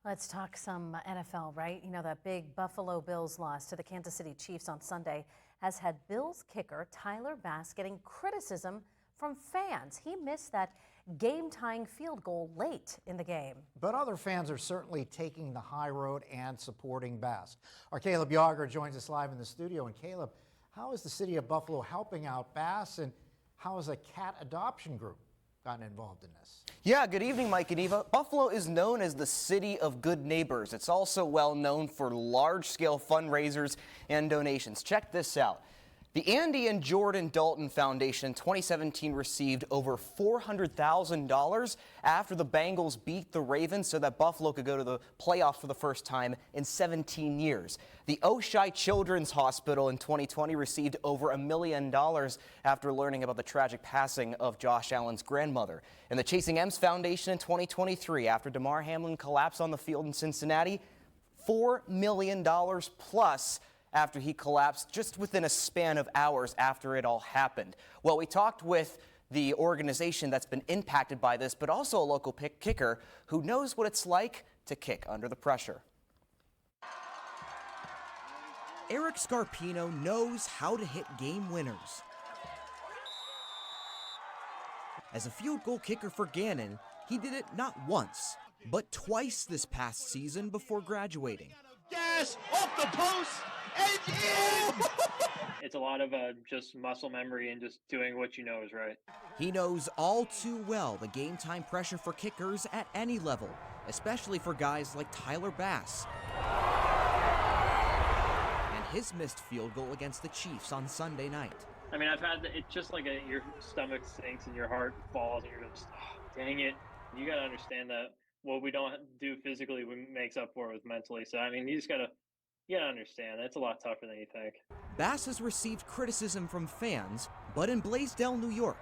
Let's talk some NFL, right? You know, that big Buffalo Bills loss to the Kansas City Chiefs on Sunday has had Bills kicker Tyler Bass getting criticism from fans. He missed that game-tying field goal late in the game. But other fans are certainly taking the high road and supporting Bass. Our Caleb Yager joins us live in the studio. And Caleb, how is the city of Buffalo helping out Bass, and how has a cat adoption group gotten involved in this? Yeah, good evening, Mike and Eva. Buffalo is known as the city of good neighbors. It's also well known for large-scale fundraisers and donations. Check this out. The Andy and Jordan Dalton Foundation in 2017 received over $400,000 after the Bengals beat the Ravens so that Buffalo could go to the playoffs for the first time in 17 years. The Oshai Children's Hospital in 2020 received over $1 million after learning about the tragic passing of Josh Allen's grandmother. And the Chasing M's Foundation in 2023, after Damar Hamlin collapsed on the field in Cincinnati, $4 million plus after he collapsed just within a span of hours after it all happened. Well, we talked with the organization that's been impacted by this, but also a local kicker who knows what it's like to kick under the pressure. Eric Scarpino knows how to hit game winners. As a field goal kicker for Gannon, he did it not once, but twice this past season before graduating. Gas off the post and in! It's a lot of just muscle memory and just doing what you know is right. He knows all too well the game time pressure for kickers at any level, especially for guys like Tyler Bass. And his missed field goal against the Chiefs on Sunday night. I mean, I've had it's just like your stomach sinks and your heart falls and you're just, oh, dang it. You got to understand that what we don't do physically makes up for it with mentally. So, I mean, you gotta understand that's a lot tougher than you think. Bass has received criticism from fans, but in Blaisdell, New York,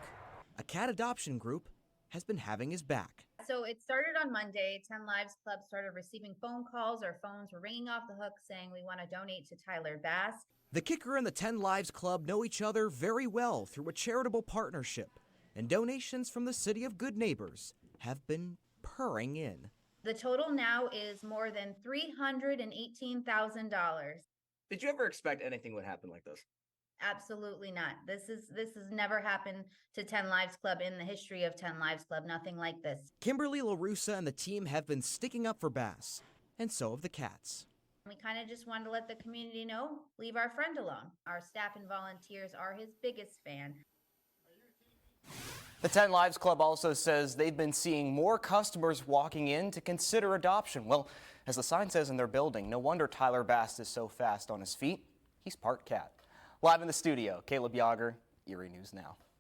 a cat adoption group has been having his back. So it started on Monday. 10 Lives Club started receiving phone calls. Our phones were ringing off the hook saying we want to donate to Tyler Bass. The kicker and the 10 Lives Club know each other very well through a charitable partnership, and donations from the city of good neighbors have been purring in. The total now is more than $318,000. Did you ever expect anything would happen like this? Absolutely not. This has never happened to 10 Lives Club in the history of 10 Lives Club. Nothing like this. Kimberly LaRussa and the team have been sticking up for Bass, and so have the cats. We kind of just wanted to let the community know, leave our friend alone. Our staff and volunteers are his biggest fan. The 10 Lives Club also says they've been seeing more customers walking in to consider adoption. Well, as the sign says in their building, no wonder Tyler Bass is so fast on his feet. He's part cat. Live in the studio, Caleb Yager, Erie News Now.